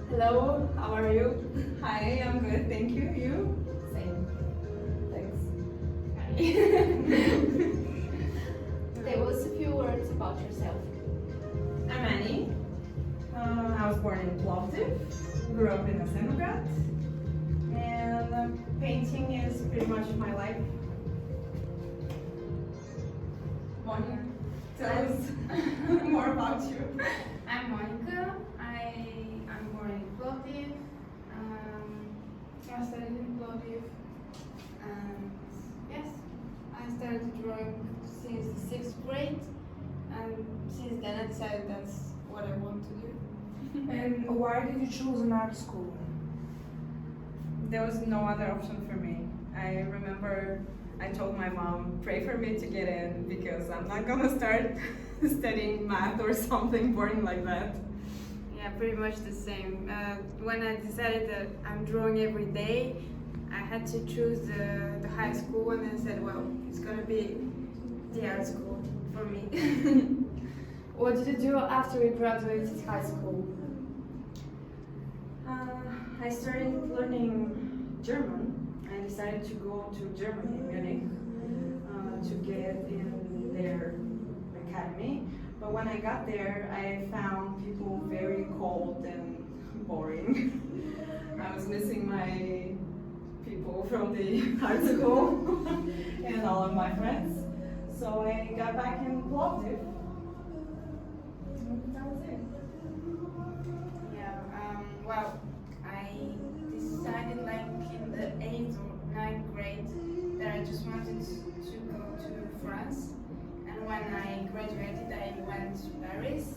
Hello, how are you? Hi, I'm good, thank you. You? Same. Thanks. Tell us a few words about yourself. I'm Annie. I was born in Plovdiv, grew up in Ascenograd, and painting is pretty much my life. Monica, tell us more about you. I'm Monica. I'm born in Plovdiv. I studied in Plovdiv, and yes, I started drawing since the sixth grade, and since then I decided that's what I want to do. And why did you choose an art school? There was no other option for me. I remember I told my mom, pray for me to get in because I'm not gonna start studying math or something boring like that. Yeah, pretty much the same. When I decided that I'm drawing every day, I had to choose the high school, and I said, well, it's gonna be the art school for me. What did you do after you graduated high school? I started learning German. I decided to go to Germany, Munich, to get in their academy. But when I got there, I found people very cold and boring. I was missing my people from the art school and all of my friends. So I got back in Plovdiv. That was it. Yeah, well, I decided like in the 8th or 9th grade that I just wanted to go to France. And when I graduated, I went to Paris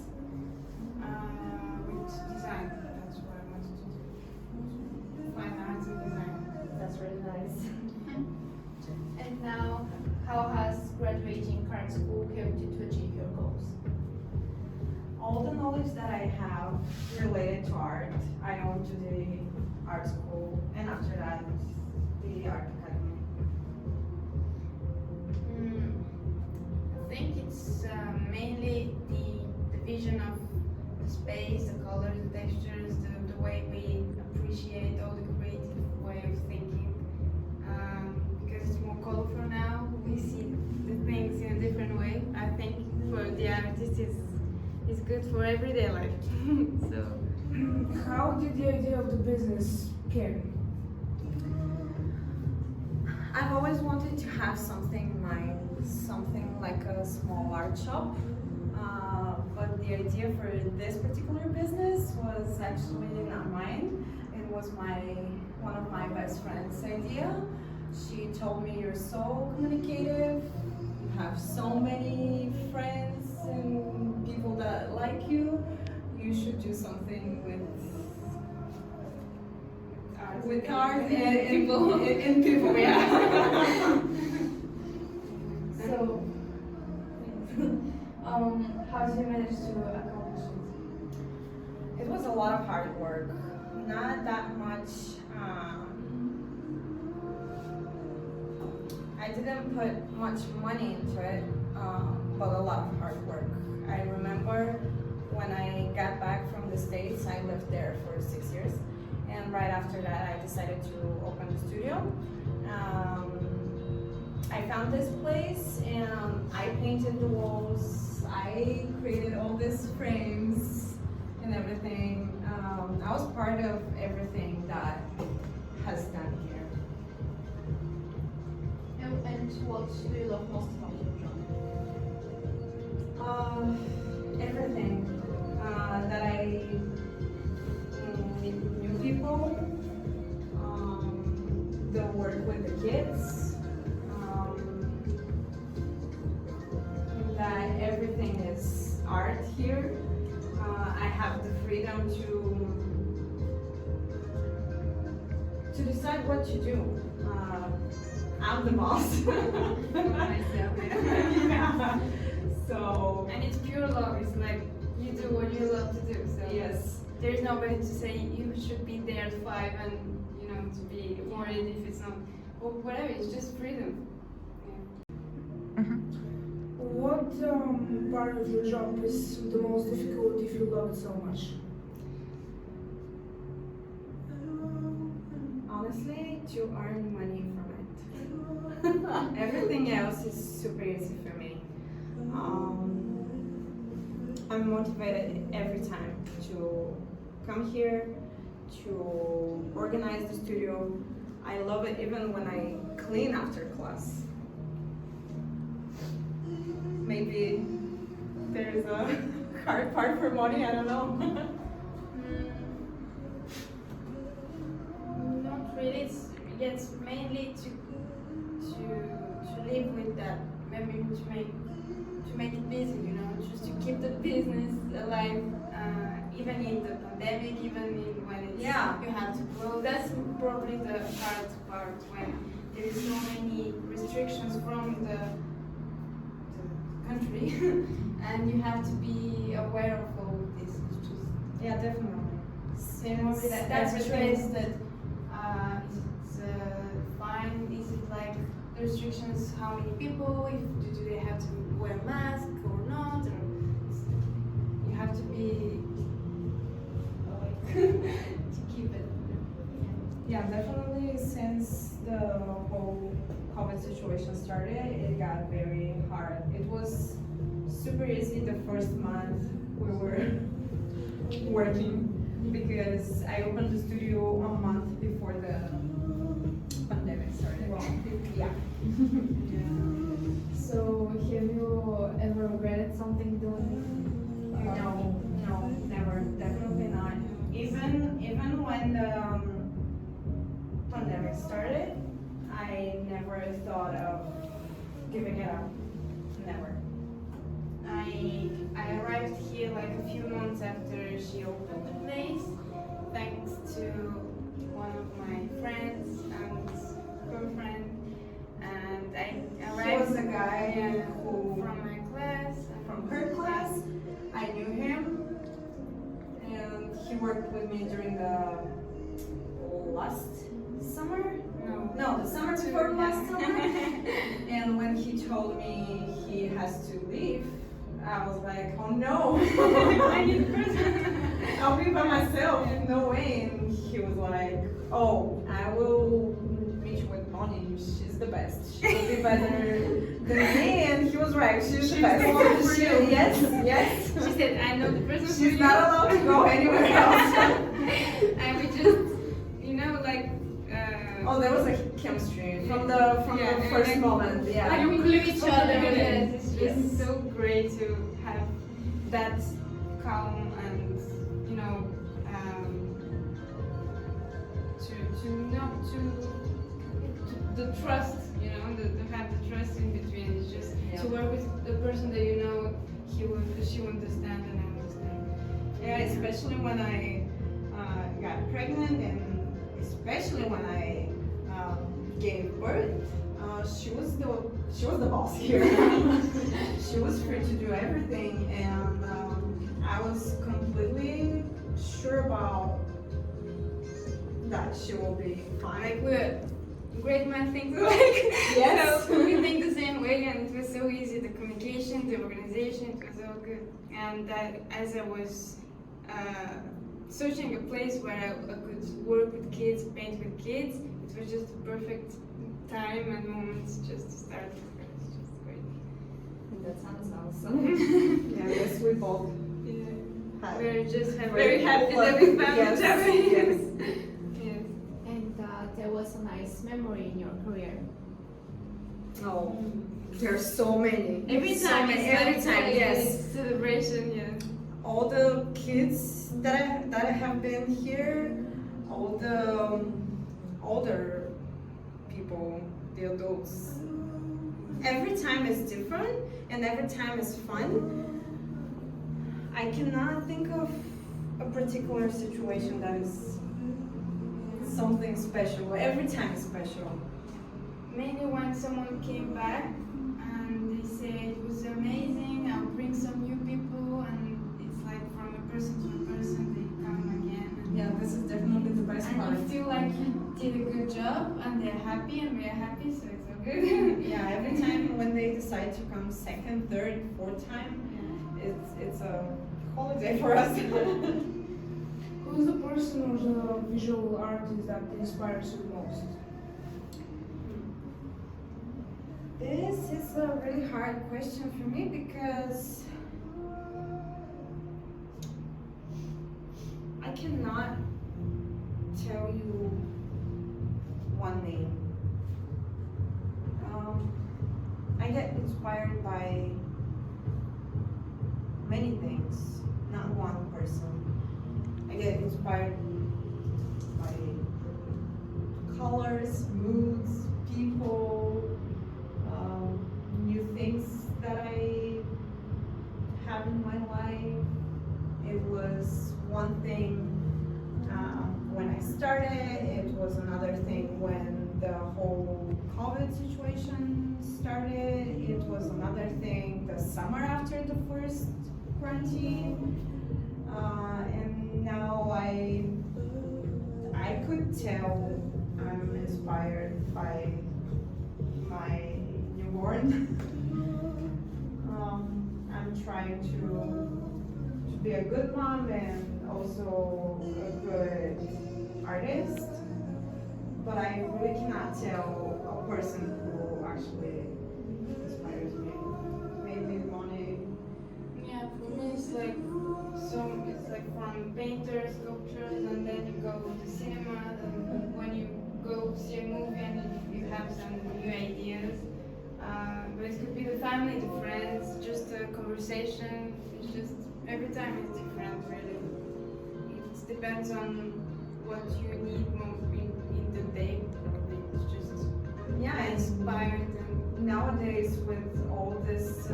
with design. That's what I wanted to do. Fine arts and design. That's really nice. And now, how has graduating art school helped you to achieve your goals? All the knowledge that I have related to art, I own to the art school, and after that, the art academy. I think it's mainly the vision of the space, the colors, the textures, the way we appreciate all the creative way of thinking. Because it's more colorful now, we see the things in a different way. I think for the artist it's good for everyday life. So How did the idea of the business came? I've always wanted to have something like a small art shop. But the idea for this particular business was actually not mine. It was one of my best friend's idea. She told me, you're so communicative, you have so many friends and people that like you, you should do something with art and people. And people, yeah. So, how did you manage to accomplish it? It was a lot of hard work, not that much. I didn't put much money into it, but a lot of hard work. I remember when I got back from the States, I lived there for 6 years, and right after that, I decided to open a studio. I found this place and I painted the walls. I created all these frames and everything. I was part of everything that has done here. And what do you love most about your job? Everything that I meet new people, the work with the kids. That everything is art here. I have the freedom to decide what to do. I'm the boss. myself, Yeah. So and it's pure love. It's like you do what you love to do. So yes. there's nobody to say you should be there at 5 and to be worried if it's not, or whatever. It's just freedom. Yeah. What part of your job is the most difficult if you love it so much? to earn money from it. Everything else is super easy for me. I'm motivated every time to come here, to organize the studio. I love it even when I clean after class. Maybe there's a hard part for money, I don't know. Not really. It's mainly to live with that. Maybe to make it busy, you know, just to keep the business alive, even in the pandemic, even in when it's, Yeah. you have to close. That's probably the hard part when there is so many restrictions from the country, and you have to be aware of all this. It's just Yeah, definitely. probably that's the place that is it fine? Is it like the restrictions? How many people? If do they have to wear a mask or not? Or you have to be awake to keep it. Yeah, definitely since the whole COVID situation started, it got very hard. It was super easy the first month we were working because I opened the studio a month before the pandemic started. Wow. Yeah. So have you ever regretted something doing? No, never, definitely not. Even when the pandemic started, I never thought of giving it up. Never. I arrived here like a few months after she opened the place, thanks to one of my friends and girlfriend. And I He arrived was a guy yeah, who, from my class. from her class, I knew him, and he worked with me during the last summer. No, the summer before last summer. And when he told me he has to leave, I was like, oh no, I need a person. I'll be by myself, no way. And he was like, oh, I will meet you with Bonnie. She's the best. She will be better than me. And he was right. She's the best. the one for you. Yes. She said, I know the person for She's you. not allowed to go anywhere else. And we just, you know, like. Oh, there was a chemistry from the Yeah, first like- moment. Yeah. Like we blew each other. Okay. Yes, it's just Yes. so great to have that calm and you know to not to the trust, you know, to have the trust in between. It's just Yeah. to work with the person that you know she will understand and I understand. Yeah, especially when I got pregnant and especially when I gave birth. She was the boss here. She was free to do everything, and I was completely sure about that she will be fine. Like we're great man things like Yes. so we think the same way and it was so easy, the communication, the organization, it was all good. And as I was searching a place where I could work with kids, paint with kids, it was just the perfect time and moments just to start. It's just great. That sounds awesome. Yeah, I guess we both had We're just great very happy that we found yes, each other. yes. Yes. And there was a nice memory in your career. Oh, there's so many. Every So time, many. it's Every like time, a yes. celebration, yeah. All the kids that have been here, all the older people, the adults. Every time is different and every time is fun. I cannot think of a particular situation that is something special. Every time is special. Mainly when someone came back and they said it was amazing, I'll bring some new people, and it's like from a person to a person, they come again. Yeah, this is definitely the best part. And you feel like you did a good job, and they're happy, and we're happy, so it's all good. Yeah, every time when they decide to come second, third, fourth time, it's a holiday for us. Who's the person or the visual artist that inspires you the most? This is a really hard question for me because I cannot tell you one name. I get inspired by many things, not one person. I get inspired by colors, moods, people, new things that I have in my life. It was one thing when I started, it was another thing when the whole COVID situation started, it was another thing the summer after the first quarantine, and now I could tell I'm inspired by my newborn. I'm trying to be a good mom and also a good artist, but I really cannot tell a person who actually inspires me. Maybe Monet. Yeah, for me it's like from painters, sculptures, and then you go to cinema, and when you go see a movie and you have some new ideas. But it could be the family, the friends, just a conversation. It's just every time it's different, really. It depends on what you need in the day. It's just Yeah, inspired and nowadays with all this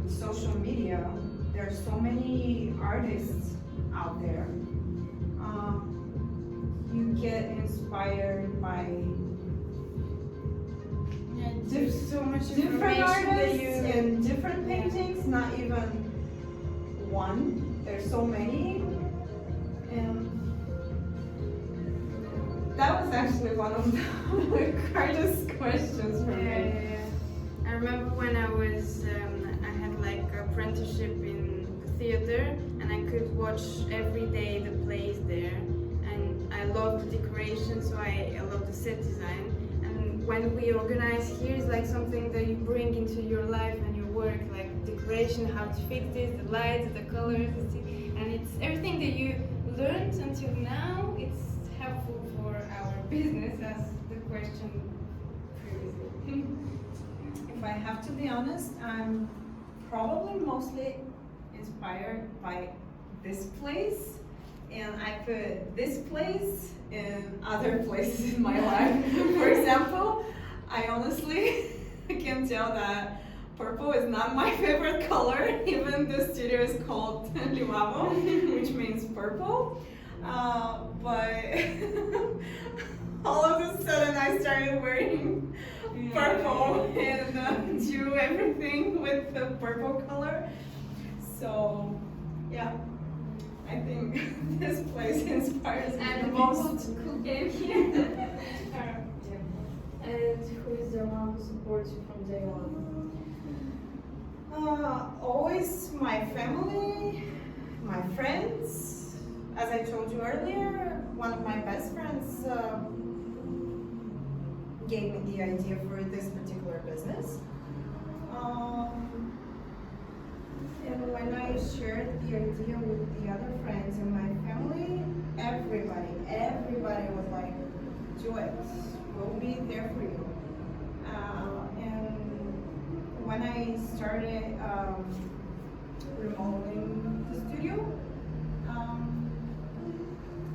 social media, there are so many artists out there. You get inspired by yeah, there's so much different information that artists you and different paintings, not even one. There's so many. And that was actually one of the hardest questions for me. I remember when I was, I had like apprenticeship in theater, and I could watch every day the plays there, and I loved the decoration, so I love the set design. And when we organize here, it's like something that you bring into your life and your work, like decoration, how to fix this, the lights, the colors, and it's everything that you learned until now. It's helpful for our business, as the question previously. If I have to be honest, I'm probably mostly inspired by this place, and I put this place in other places in my life. For example, I honestly can tell that purple is not my favorite color. Even the studio is called Limavo, which means purple. But all of a sudden I started wearing purple and do everything with the purple color. So yeah, I think this place inspires me And the the most. people who came here. And who is the one who supports you from day one? Always my family, my friends. As I told you earlier, one of my best friends gave me the idea for this particular business. And when I shared the idea with the other friends and my family, everybody was like, do it, we'll be there for you. And when I started remodeling the studio,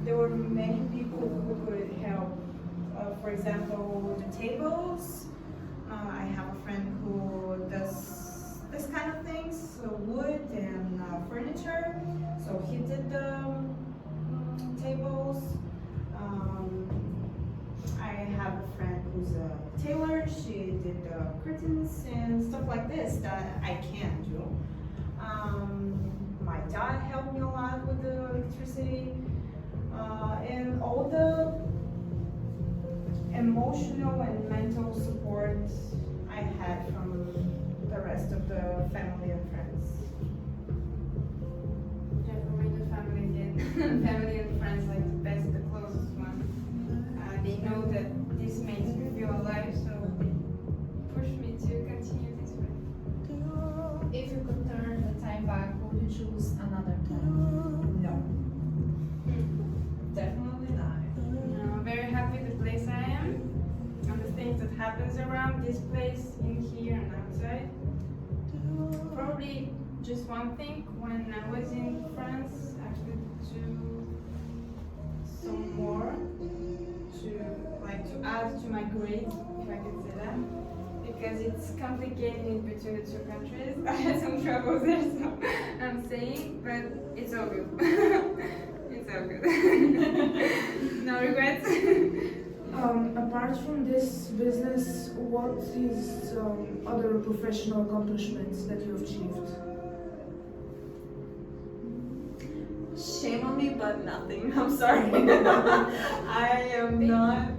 there were many people who could help. For example, the tables. I have a friend who does this kind of things, so wood and furniture. So he did the tables. I have a friend who's a tailor. She did the curtains and stuff like this that I can't do. My dad helped me a lot with the electricity and all the emotional and mental support I had from the rest of the family and friends. Yeah, for me the family again. Family and friends like the best, the closest one. They know that one thing when I was in France, I could do some more to add to my grade, if I can say that, because it's complicated in between the two countries. I had some trouble there, so I'm saying, but it's all good. It's all good. No regrets. Apart from this business, what is other professional accomplishments that you achieved? Shame on me, but nothing. I'm sorry. I am not.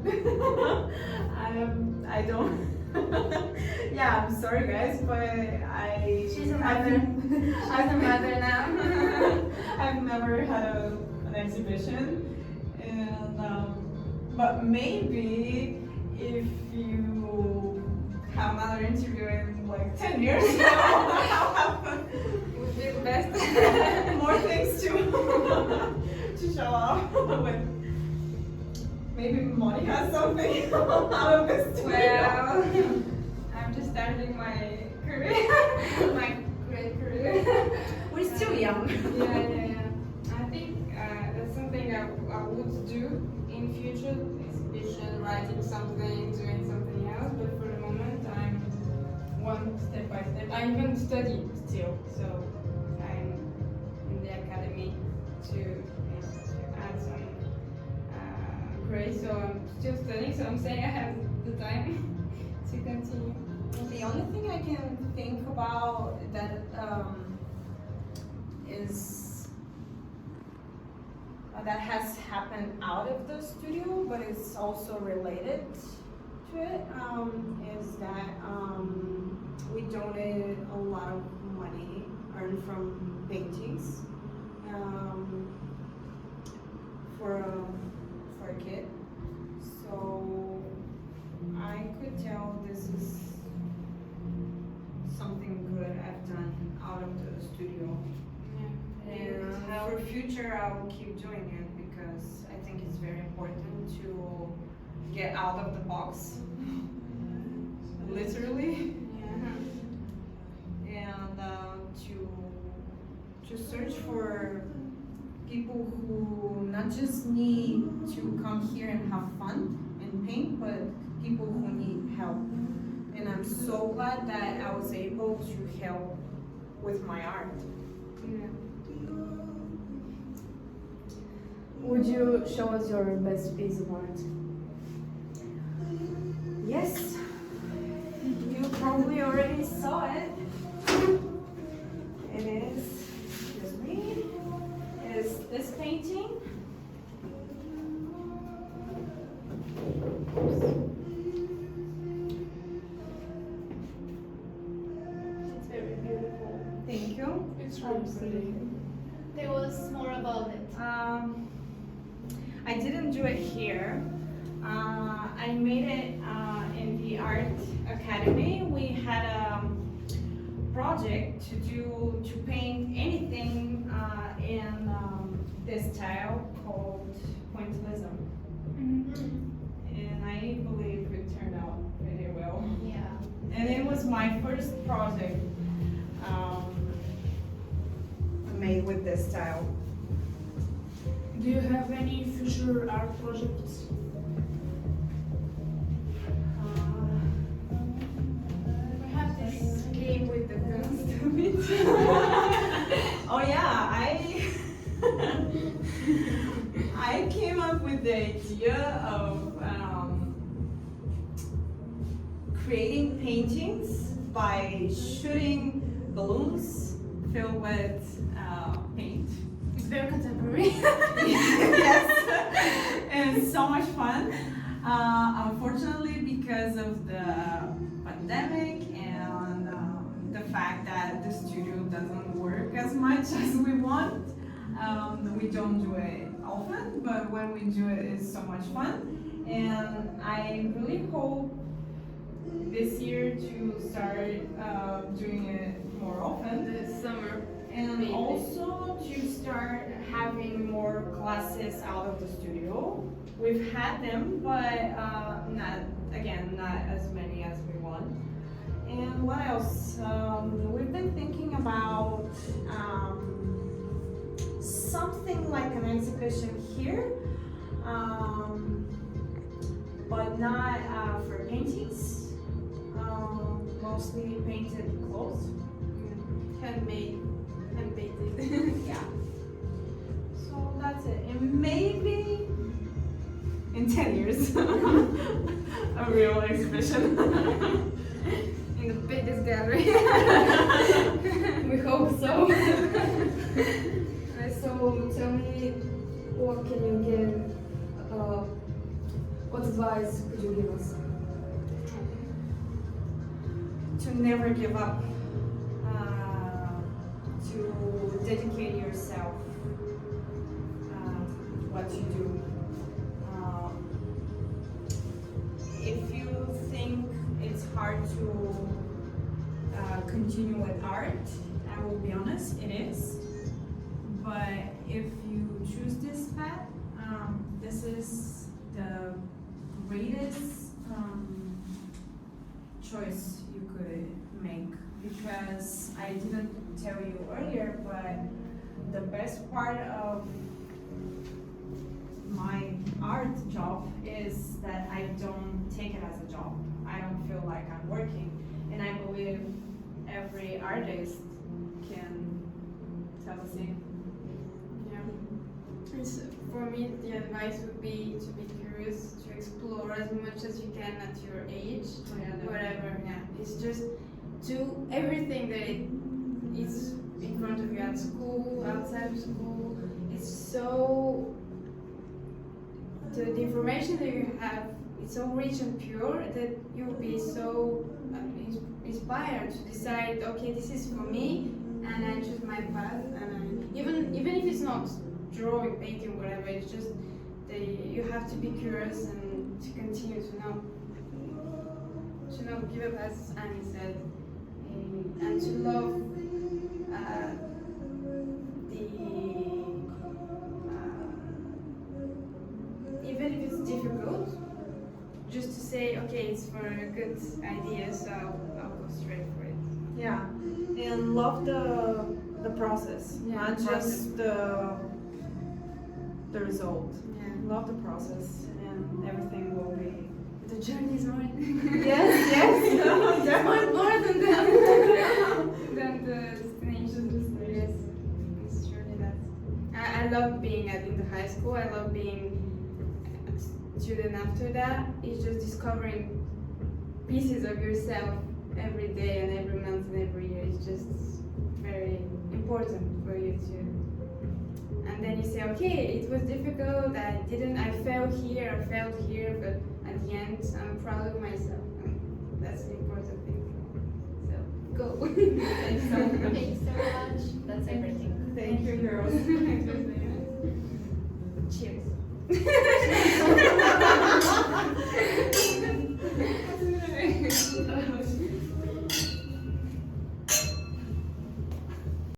I don't. Yeah, I'm sorry, guys, but She's a mother. She's a mother now. I've never had an exhibition, and but maybe if you have another interview in like 10 years, I'll have Would be the best. more things to show off. But maybe Monty has something out of this too. Well, I'm just starting my career, my great career. We're still young. Yeah. I think that's something I would do in future, exhibition, writing something, doing something else. But for the moment, I'm one step by step. I even study still, so I'm in the academy to add some grades. So I'm still studying. So I'm saying I have the time to continue. The only thing I can think about that is that has happened out of the studio, but it's also related to it, is that we donated a lot of money earned from paintings for a kid. So I could tell this is something good I've done out of the studio. And for future, I will keep doing it because I think it's very important to get out of the box, literally, and to search for people who not just need to come here and have fun and paint, but people who need help. And I'm so glad that I was able to help with my art. Would you show us your best piece of art? Yes, you probably already saw it. It is, excuse me, is this painting. It's very beautiful. Thank you. It's really pretty. Tell us more about it. I didn't do it here. I made it in the art academy. We had a project to paint anything in this style called pointillism, and I believe it turned out pretty well. Yeah. And it was my first project made with this style. Do you have any future art projects? Perhaps this game with the guns. Oh yeah, I came up with the idea of creating paintings by shooting balloons filled with paint. It's very contemporary. Yes, and it's so much fun. Unfortunately, because of the pandemic and the fact that the studio doesn't work as much as we want, we don't do it often, but when we do it, it's so much fun. And I really hope this year to start doing it more often. This summer. And Maybe. also to start having more classes out of the studio. We've had them, but not as many as we want. And what else? We've been thinking about something like an exhibition here, but not for paintings. Mostly painted clothes. Handmade, hand painted. Yeah. So that's it. And maybe in 10 years, a real exhibition. In the biggest gallery. We hope so. So tell me, what can you give? What advice could you give us? To never give up. To dedicate yourself to what you do. If you think it's hard to continue with art, I will be honest, it is. But if you choose this path, this is the greatest choice you could make. Because I didn't tell you earlier, but the best part of my art job is that I don't take it as a job. I don't feel like I'm working. And I believe every artist can tell the same. Yeah. For me, the advice would be to be curious, to explore as much as you can at your age, whatever. Yeah, it's just do everything that is in front of you at school, outside of school. It's so the information that you have is so rich and pure that you'll be so inspired to decide, okay, this is for me, and I choose my path. And even if it's not drawing, painting, whatever, it's just you have to be curious and to continue to not give up, as Annie said, and to love even if it's difficult, just to say, okay, it's for a good idea, so I'll go straight for it. Yeah, and love the process, Yeah, not just the result. Yeah. Love the process, and everything will be. The journey is more Yes, definitely. more than the destination. Yes, it's truly that. I love being in the high school. I love being a student after that. It's just discovering pieces of yourself every day and every month and every year. It's just very important for you to. And then you say, okay, it was difficult. I failed here, but at the end, I'm proud of myself. That's the important thing. So, go. Thanks so much. That's everything. Thank you, girls. Cheers.